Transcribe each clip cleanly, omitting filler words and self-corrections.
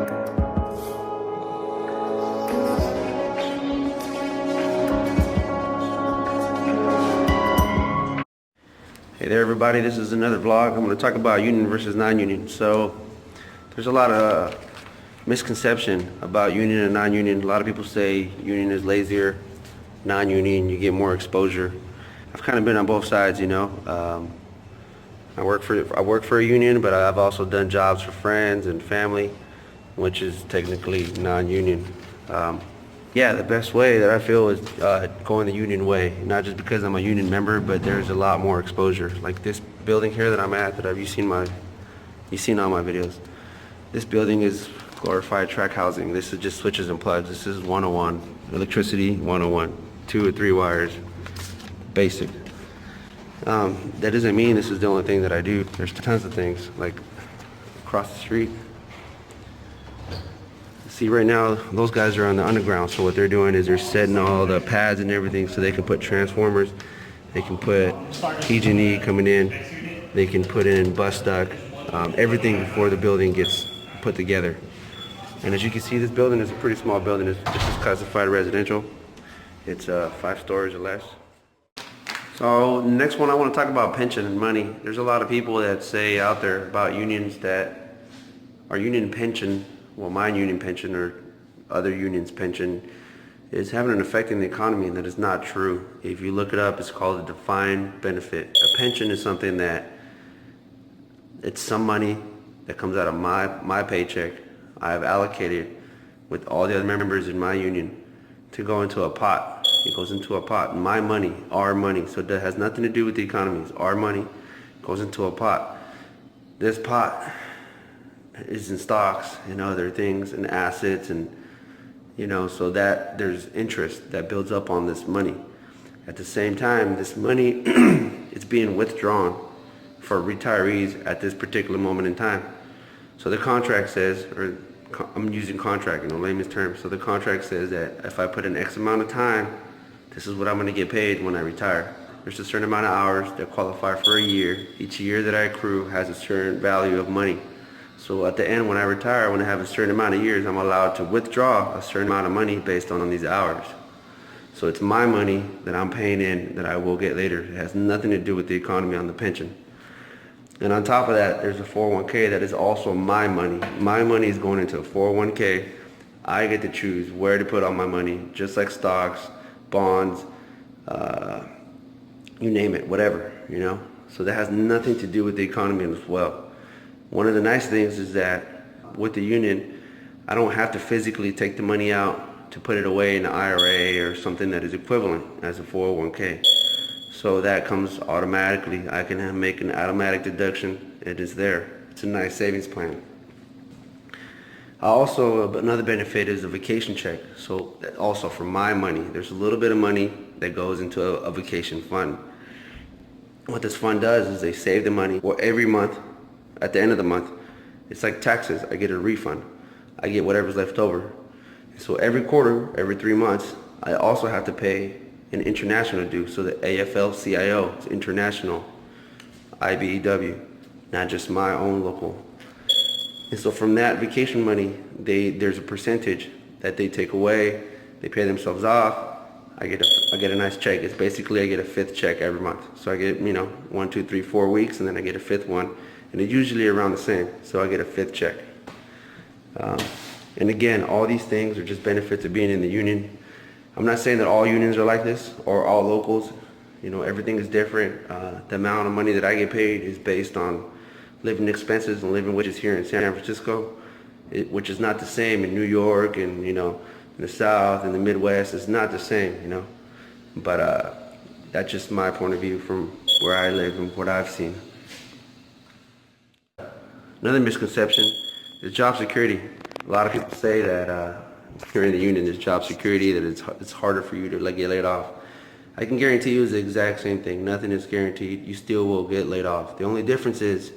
Hey there everybody, this is another vlog. I'm going to talk about union versus non-union. So there's a lot of misconception about union and non-union. A lot of people say union is lazier, non-union you get more exposure. I've kind of been on both sides, you know. I work for a union, but I've also done jobs for friends and family, which is technically non-union. Yeah, the best way that I feel is going the union way, not just because I'm a union member, but there's a lot more exposure. Like this building here that I'm at, you've seen all my videos. This building is glorified track housing. This is just switches and plugs. This is 101, electricity 101, 2 or 3 wires, basic. That doesn't mean this is the only thing that I do. There's tons of things, like across the street. See, right now, those guys are on the underground, so what they're doing is they're setting all the pads and everything so they can put transformers, they can put PG&E coming in, they can put in bus duct, everything before the building gets put together. And as you can see, this building is a pretty small building. This is classified residential. It's 5 stories or less. So next one, I want to talk about pension and money. There's a lot of people that say out there about unions that our union pension, well, my union pension or other unions' pension is having an effect in the economy, and that is not true. If you look it up, it's called a defined benefit. A pension is something that it's some money that comes out of my paycheck I have allocated with all the other members in my union to go into a pot. It goes into a pot. My money, our money. So that has nothing to do with the economy. It's our money goes into a pot. This pot is in stocks and other things and assets, and you know, so that there's interest that builds up on this money. At the same time, this money is being withdrawn for retirees at this particular moment in time. So the contract says, or I'm using contract in a layman's terms, so the contract says that if I put in X amount of time, this is what I'm going to get paid when I retire. There's a certain amount of hours that qualify for a year. Each year that I accrue has a certain value of money. So at the end, when I retire, when I have a certain amount of years, I'm allowed to withdraw a certain amount of money based on these hours. So it's my money that I'm paying in that I will get later. It has nothing to do with the economy on the pension. And on top of that, there's a 401k that is also my money. My money is going into a 401k. I get to choose where to put all my money, just like stocks, bonds, you name it, whatever, you know. So that has nothing to do with the economy as well. One of the nice things is that with the union, I don't have to physically take the money out to put it away in an IRA or something that is equivalent as a 401k. So that comes automatically. I can make an automatic deduction. It is there. It's a nice savings plan. Also, another benefit is a vacation check. So also for my money, there's a little bit of money that goes into a vacation fund. What this fund does is they save the money. Well, every month, at the end of the month, it's like taxes. I get a refund. I get whatever's left over. So every quarter, every 3 months, I also have to pay an international due. So the AFL-CIO is international, IBEW, not just my own local. And so from that vacation money, there's a percentage that they take away. They pay themselves off. I get a nice check. It's basically I get a 5th check every month. So I get 1, 2, 3, 4 weeks, and then I get a 5th one. And it's usually around the same, so I get a 5th check. And again, all these things are just benefits of being in the union. I'm not saying that all unions are like this, or all locals. You know, everything is different. The amount of money that I get paid is based on living expenses and living wages here in San Francisco, which is not the same in New York and, in the South and the Midwest. It's not the same, But that's just my point of view from where I live and what I've seen. Another misconception is job security. A lot of people say that if you're in the union, there's job security, that it's harder for you to get laid off. I can guarantee you it's the exact same thing. Nothing is guaranteed. You still will get laid off. The only difference is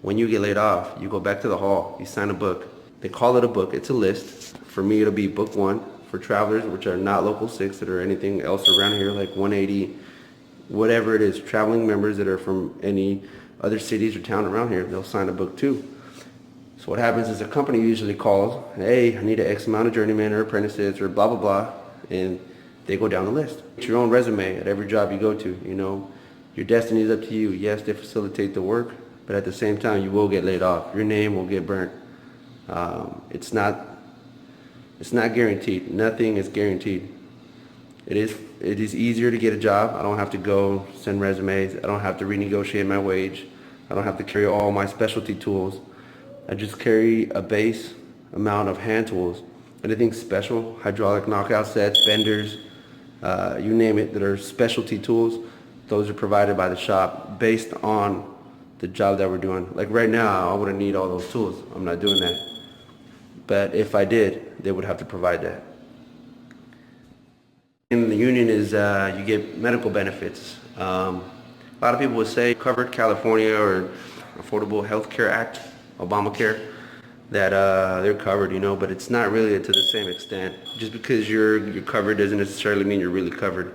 when you get laid off, you go back to the hall, you sign a book. They call it a book. It's a list. For me, it'll be book 1 for travelers, which are not local 6 that are anything else around here, like 180, whatever it is, traveling members that are from any other cities or town around here, they'll sign a book 2. So what happens is a company usually calls, hey, I need an X amount of journeymen or apprentices or blah, blah, blah, and they go down the list. It's your own resume at every job you go to, you know. Your destiny is up to you. Yes, they facilitate the work, but at the same time, you will get laid off. Your name will get burnt. It's not guaranteed. Nothing is guaranteed. It is easier to get a job. I don't have to go send resumes. I don't have to renegotiate my wage. I don't have to carry all my specialty tools. I just carry a base amount of hand tools. Anything special, hydraulic knockout sets, benders, you name it, that are specialty tools, those are provided by the shop based on the job that we're doing. Like right now, I wouldn't need all those tools. I'm not doing that. But if I did, they would have to provide that. In the union is you get medical benefits. A lot of people would say covered California or Affordable Health Care Act, Obamacare, that they're covered, you know, but it's not really to the same extent. Just because you're covered doesn't necessarily mean you're really covered.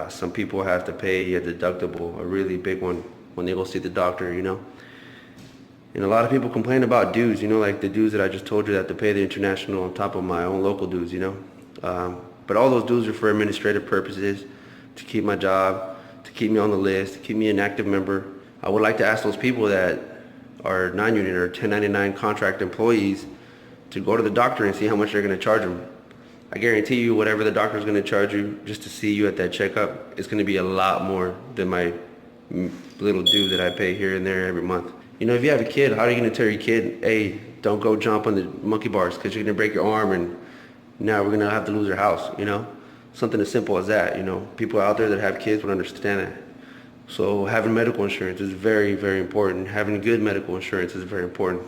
Some people have to pay a deductible, a really big one, when they go see the doctor, you know. And a lot of people complain about dues, you know, like the dues that I just told you, that to pay the international on top of my own local dues, you know. But all those dues are for administrative purposes, to keep my job, to keep me on the list, to keep me an active member. I would like to ask those people that are non-union or 1099 contract employees to go to the doctor and see how much they're going to charge them. I guarantee you whatever the doctor is going to charge you just to see you at that checkup, it's going to be a lot more than my little due that I pay here and there every month. You know, if you have a kid, how are you going to tell your kid, hey, don't go jump on the monkey bars because you're going to break your arm and now we're going to have to lose our house, you know? Something as simple as that, you know? People out there that have kids would understand that. So having medical insurance is very, very important. Having good medical insurance is very important.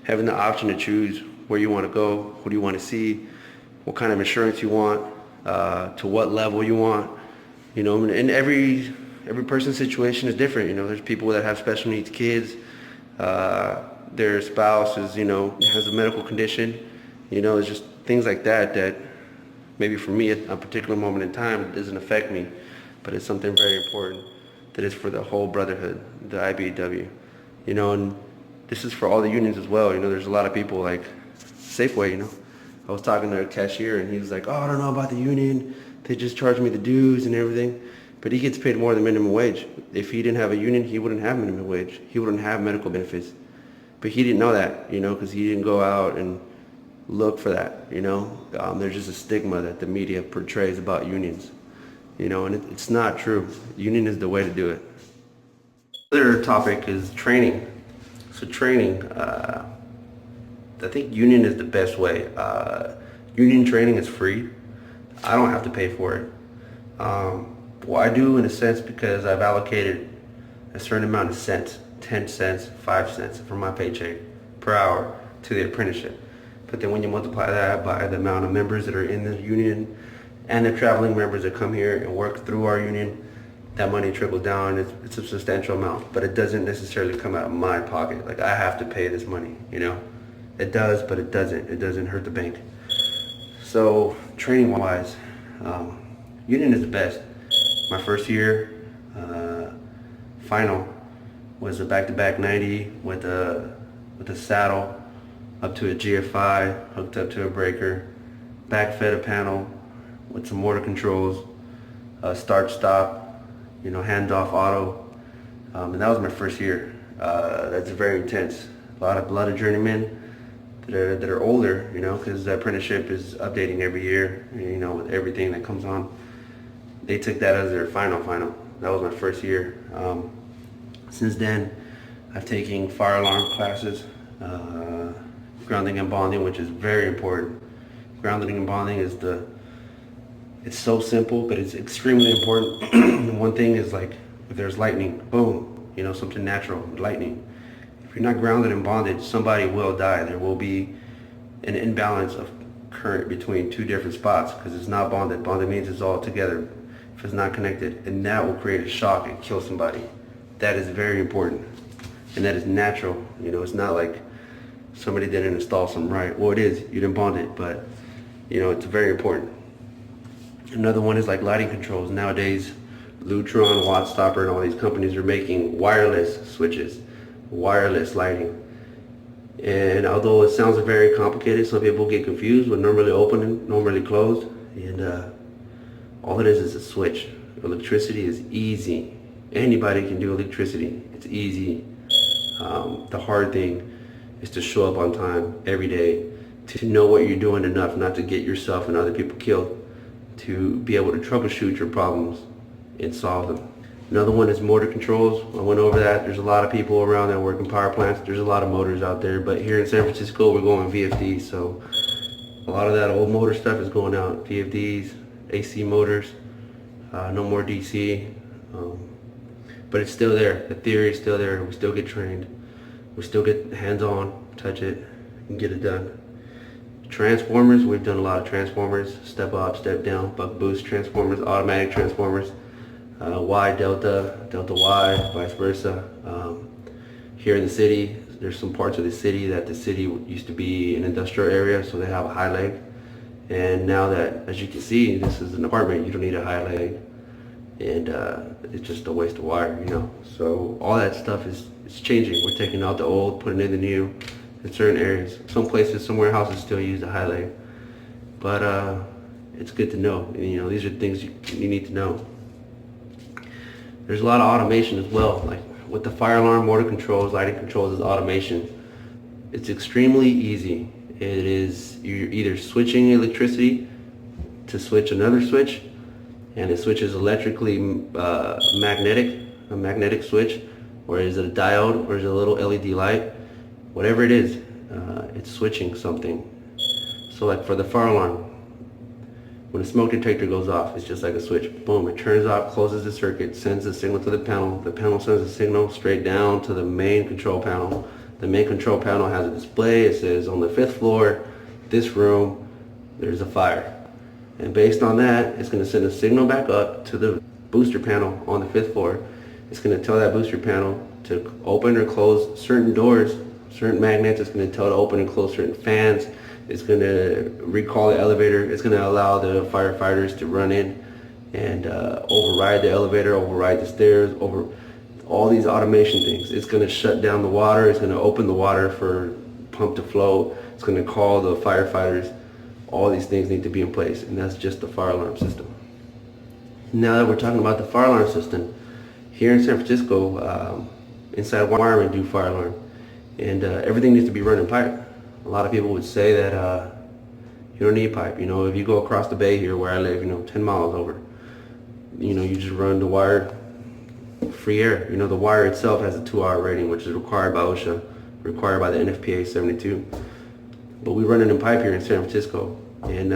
Having the option to choose where you want to go, who do you want to see, what kind of insurance you want, to what level you want, you know, and every person's situation is different. You know, there's people that have special needs kids, their spouse is, you know, has a medical condition, you know, it's just things like that that maybe for me at a particular moment in time it doesn't affect me, but it's something very important that is for the whole brotherhood, the IBEW, you know, and this is for all the unions as well. You know, there's a lot of people like Safeway, you know. I was talking to a cashier and he was like, oh, I don't know about the union. They just charge me the dues and everything. But he gets paid more than minimum wage. If he didn't have a union, he wouldn't have minimum wage. He wouldn't have medical benefits. But he didn't know that, you know, because he didn't go out and look for that, you know. There's just a stigma that the media portrays about unions, you know, and it's not true. Union is the way to do it. Another topic is training. So training, I think union is the best way. Union training is free. I don't have to pay for it. Well, I do in a sense because I've allocated a certain amount of cents, 10 cents, 5 cents from my paycheck per hour to the apprenticeship. But then when you multiply that by the amount of members that are in the union and the traveling members that come here and work through our union, that money trickles down. It's a substantial amount, but it doesn't necessarily come out of my pocket. Like I have to pay this money, you know? It does, but it doesn't. It doesn't hurt the bank. So training wise, union is the best. My first year, final was a back-to-back 90 with a saddle up to a GFI, hooked up to a breaker, back fed a panel with some motor controls, start-stop, you know, handoff auto, and that was my first year. That's very intense. A lot of journeymen that are older, you know, because the apprenticeship is updating every year, you know, with everything that comes on. They took that as their final. That was my first year. Since then, I've taken fire alarm classes, grounding and bonding, which is very important. Grounding and bonding it's so simple, but it's extremely important. One thing is like, if there's lightning, boom, you know, something natural, lightning. If you're not grounded and bonded, somebody will die. There will be an imbalance of current between two different spots because it's not bonded. Bonded means it's all together if it's not connected, and that will create a shock and kill somebody. That is very important, and that is natural. You know, it's not like somebody didn't install something right. Well, it is. You didn't bond it, but you know, it's very important. Another one is like lighting controls. Nowadays, Lutron, Wattstopper, and all these companies are making wireless switches, wireless lighting. And although it sounds very complicated, some people get confused with normally open and normally closed. And all it is a switch. Electricity is easy. Anybody can do electricity. It's easy. The hard thing is to show up on time every day, to know what you're doing enough not to get yourself and other people killed, to be able to troubleshoot your problems and solve them. Another one is motor controls. I went over that. There's a lot of people around that work in power plants. There's a lot of motors out there, but here in San Francisco we're going VFD, so a lot of that old motor stuff is going out. VFDs, AC motors, no more DC, but it's still there. The theory is still there. We still get trained. We still get hands-on, touch it, and get it done. Transformers, we've done a lot of transformers, step up, step down, buck boost transformers, automatic transformers, Y, delta, delta Y, vice versa. Here in the city, there's some parts of the city that the city used to be an industrial area, so they have a high leg. And now that, as you can see, this is an apartment, you don't need a high leg. And it's just a waste of wire, you know. So all that stuff it's changing. We're taking out the old, putting in the new in certain areas. Some places, some warehouses still use the high leg. But it's good to know. You know, these are things you need to know. There's a lot of automation as well. Like with the fire alarm, motor controls, lighting controls is automation. It's extremely easy. It is, you're either switching electricity to switch another switch, and it switches electrically magnetic, a magnetic switch, or is it a diode, or is it a little LED light? Whatever it is, it's switching something. So like for the fire alarm, when a smoke detector goes off, it's just like a switch. Boom, it turns off, closes the circuit, sends the signal to the panel. The panel sends the signal straight down to the main control panel. The main control panel has a display. It says on the 5th floor, this room, there's a fire. And based on that, it's going to send a signal back up to the booster panel on the 5th floor. It's going to tell that booster panel to open or close certain doors, certain magnets. It's going to tell it to open and close certain fans. It's going to recall the elevator. It's going to allow the firefighters to run in and override the elevator, override the stairs, over all these automation things. It's going to shut down the water. It's going to open the water for pump to flow. It's going to call the firefighters. All these things need to be in place, and that's just the fire alarm system. Now that we're talking about the fire alarm system, here in San Francisco, inside wiremen do fire alarm, and everything needs to be run in pipe. A lot of people would say that you don't need pipe. You know, if you go across the bay here where I live, you know, 10 miles over, you know, you just run the wire, free air. You know, the wire itself has a 2-hour rating, which is required by OSHA, required by the NFPA 72. But we run it in pipe here in San Francisco, and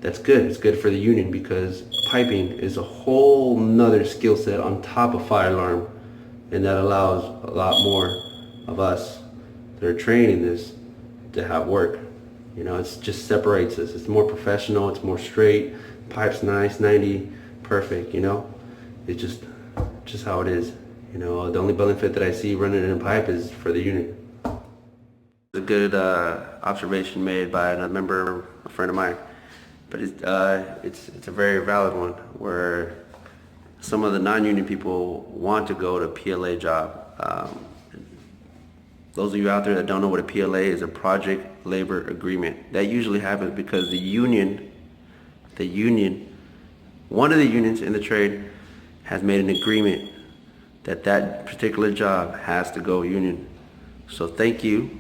that's good. It's good for the union because piping is a whole nother skill set on top of fire alarm, and that allows a lot more of us that are trained in this to have work. You know, it just separates us. It's more professional. It's more straight. Pipe's nice, 90, perfect. You know, it's just how it is. You know, the only benefit that I see running it in pipe is for the union. A good observation made by a member, a friend of mine, but it's a very valid one, where some of the non-union people want to go to PLA job. Those of you out there that don't know what a PLA is, a project labor agreement. That usually happens because the union, one of the unions in the trade has made an agreement that that particular job has to go union. So thank you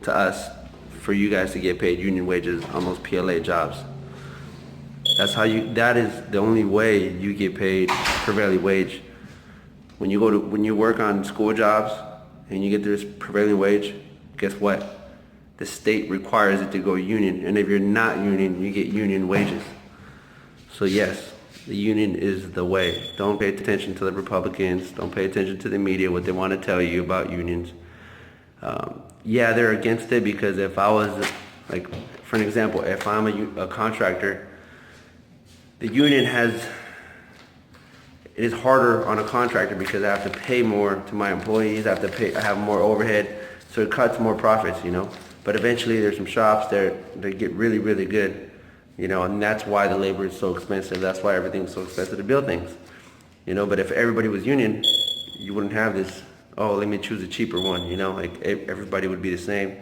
to us for you guys to get paid union wages on those PLA jobs. That is the only way you get paid prevailing wage. When you work on school jobs and you get this prevailing wage, guess what? The state requires it to go union, and if you're not union, you get union wages. So yes, the union is the way. Don't pay attention to the Republicans. Don't pay attention to the media, what they want to tell you about unions. Yeah, they're against it because if I was, like, for an example, if I'm a contractor, the union it is harder on a contractor because I have to pay more to my employees, I have more overhead, so it cuts more profits, you know. But eventually there's some shops that get really, really good, you know, and that's why the labor is so expensive. That's why everything's so expensive to build things, you know. But if everybody was union, you wouldn't have this oh, let me choose a cheaper one, you know, like everybody would be the same.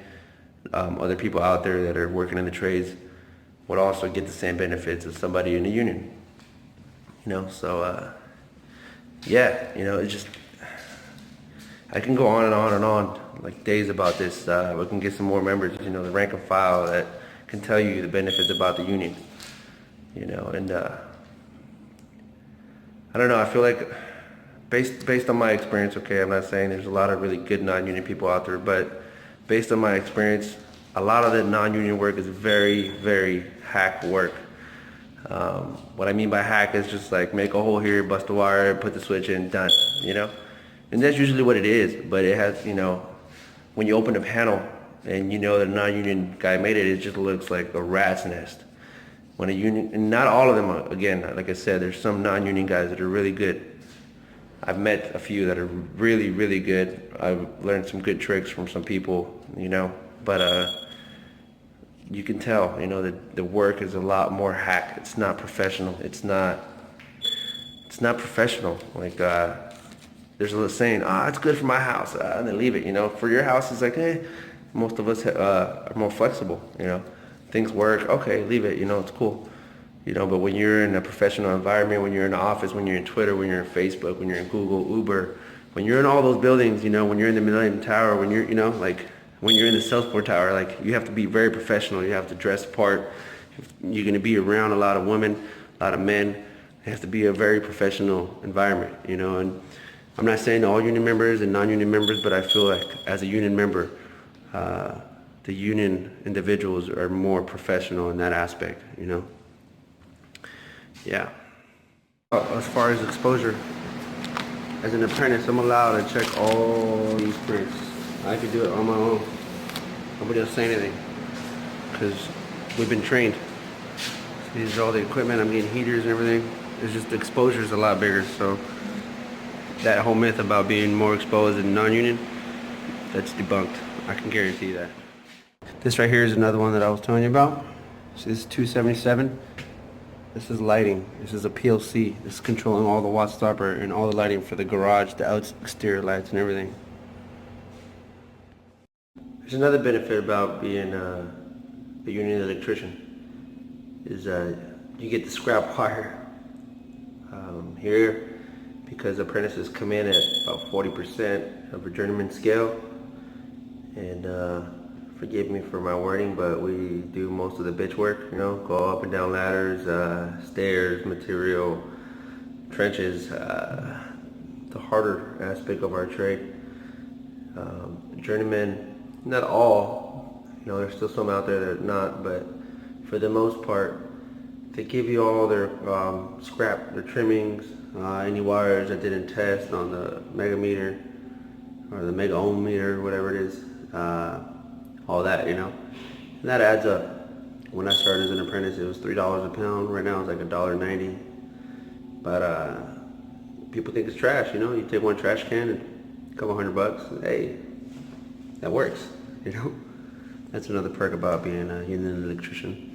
Other people out there that are working in the trades would also get the same benefits as somebody in the union, you know. So yeah, you know, it's just, I can go on and on and on, like days about this. We can get some more members, you know, the rank and file that can tell you the benefits about the union, you know. And I don't know, I feel like based on my experience, okay, I'm not saying there's a lot of really good non-union people out there, but based on my experience, a lot of the non-union work is very, very hack work. What I mean by hack is just like make a hole here, bust a wire, put the switch in, done, you know? And that's usually what it is, but it has, you know, when you open a panel and you know that a non-union guy made it, it just looks like a rat's nest. When a union, and not all of them, again, like I said, there's some non-union guys that are really good. I've met a few that are really, really good. I've learned some good tricks from some people, you know, but you can tell, you know, that the work is a lot more hack. It's not professional. It's not professional. Like, there's a little saying, it's good for my house, and then leave it, you know. For your house, it's like, most of us are more flexible, you know. Things work, okay, leave it, you know, it's cool. You know, but when you're in a professional environment, when you're in the office, when you're in Twitter, when you're in Facebook, when you're in Google, Uber, when you're in all those buildings, you know, when you're in the Millennium Tower, when you're, you know, like, when you're in the Salesforce Tower, like, you have to be very professional. You have to dress apart. You're going to be around a lot of women, a lot of men. It has to be a very professional environment, you know. And I'm not saying all union members and non-union members, but I feel like as a union member, the union individuals are more professional in that aspect, you know. Yeah. As far as exposure, as an apprentice, I'm allowed to check all these prints. I could do it on my own. Nobody else say anything, because we've been trained. These are all the equipment. I'm getting heaters and everything. It's just the exposure is a lot bigger. So that whole myth about being more exposed than non-union, that's debunked. I can guarantee that. This right here is another one that I was telling you about. So this is 277. This is lighting. This is a PLC. This is controlling all the watt stopper and all the lighting for the garage, the exterior lights and everything. There's another benefit about being a union electrician is you get the scrap wire here, because apprentices come in at about 40% of a journeyman scale. And forgive me for my wording, but we do most of the bitch work, you know, go up and down ladders, stairs, material, trenches, the harder aspect of our trade. Journeymen, not all, you know, there's still some out there that are not, but for the most part, they give you all their scrap, their trimmings, any wires that didn't test on the mega meter or the mega ohm meter, whatever it is, all that, you know, and that adds up. When I started as an apprentice, it was $3 a pound. Right now it's like $1.90. But people think it's trash, you know. You take one trash can and a couple $100. Hey, that works, you know. That's another perk about being a union electrician.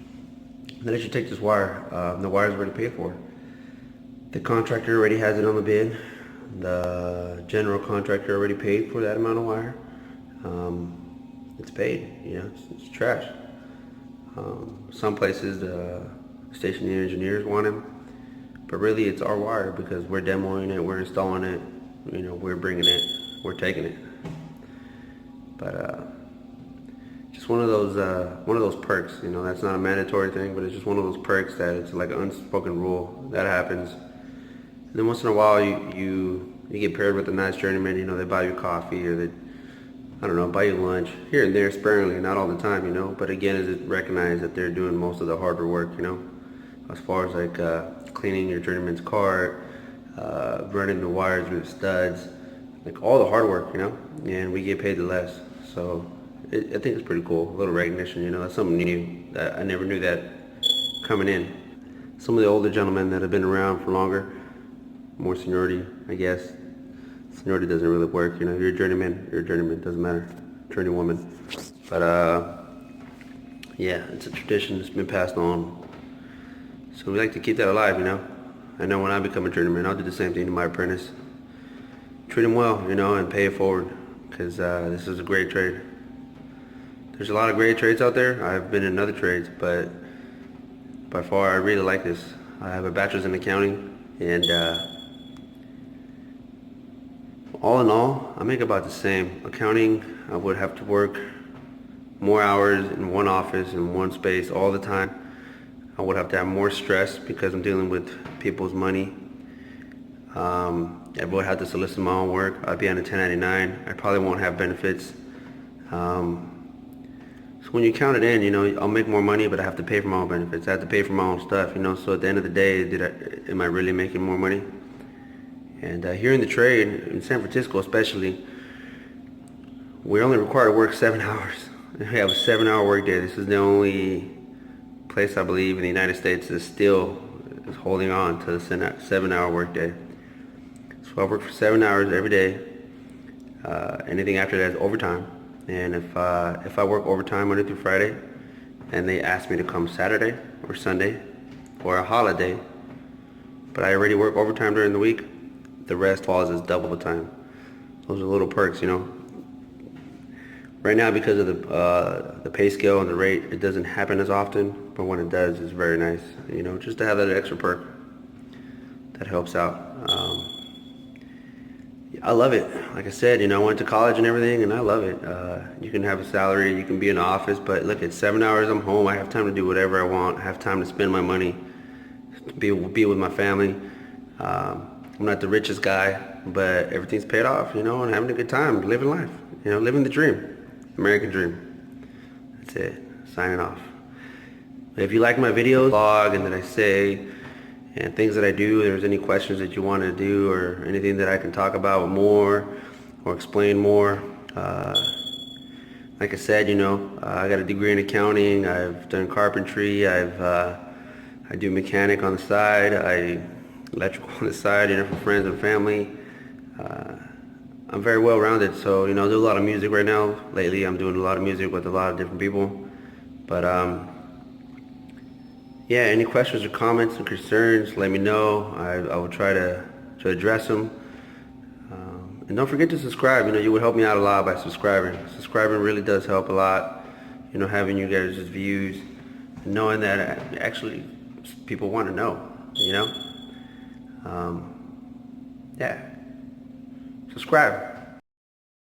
Then as you take this wire, the wire's already paid for. The contractor already has it on the bid. The general contractor already paid for that amount of wire. It's paid, you know, it's trash. Some places the station engineers want them, but really it's our wire because we're demoing it, we're installing it, you know, we're bringing it, we're taking it. But just one of those perks, you know, that's not a mandatory thing, but it's just one of those perks that it's like an unspoken rule that happens. And then once in a while you get paired with a nice journeyman, you know, they buy you coffee or they, I don't know, buy you lunch here and there sparingly, not all the time, you know, but again, is it recognized that they're doing most of the harder work, you know, as far as like cleaning your journeyman's cart, running the wires with studs, like all the hard work, you know, and we get paid the less. So I think it's pretty cool, a little recognition, you know, that's something new that I never knew that coming in. Some of the older gentlemen that have been around for longer, more seniority, I guess. Seniority doesn't really work, you know. You're a journeyman, doesn't matter. Journeywoman. But yeah, it's a tradition that's been passed on. So we like to keep that alive, you know. I know when I become a journeyman, I'll do the same thing to my apprentice. treat them well, you know, and pay it forward, because this is a great trade. There's a lot of great trades out there. I've been in other trades, but by far I really like this. I have a bachelor's in accounting, and all in all, I make about the same. Accounting, I would have to work more hours in one office, in one space all the time. I would have to have more stress because I'm dealing with people's money. I would have to solicit my own work. I'd be on a 1099. I probably won't have benefits. So when you count it in, you know, I'll make more money, but I have to pay for my own benefits. I have to pay for my own stuff, you know. So at the end of the day, am I really making more money? And here in the trade, in San Francisco especially, we're only required to work 7 hours. We have a 7-hour workday. This is the only place, I believe, in the United States that still is holding on to the 7-hour workday. So I work for 7 hours every day. Anything after that is overtime. And if I work overtime Monday through Friday, and they ask me to come Saturday or Sunday or a holiday, but I already work overtime during the week, the rest falls as double the time. Those are little perks, you know. Right now, because of the pay scale and the rate, it doesn't happen as often, but when it does, it's very nice, you know, just to have that extra perk. That helps out. I love it. Like I said, you know, I went to college and everything, and I love it. You can have a salary, you can be in the office, but look, it's 7 hours, I'm home. I have time to do whatever I want. I have time to spend my money, be with my family. I'm not the richest guy, but everything's paid off, you know, and having a good time, living life, you know, living the dream, American dream. That's it. Signing off. If you like my videos, vlog, and that I say, and things that I do, if there's any questions that you want to do or anything that I can talk about more or explain more, like I said, you know, I got a degree in accounting. I've done carpentry. I do mechanic on the side. I electrical on the side, you know, for friends and family. I'm very well rounded, so, you know, I do a lot of music right now. Lately I'm doing a lot of music with a lot of different people, but yeah, any questions or comments and concerns, let me know. I will try to address them. And don't forget to subscribe. You know, you would help me out a lot by subscribing. Subscribing really does help a lot. You know, having you guys' views, and knowing that actually people want to know, you know. Yeah. Subscribe.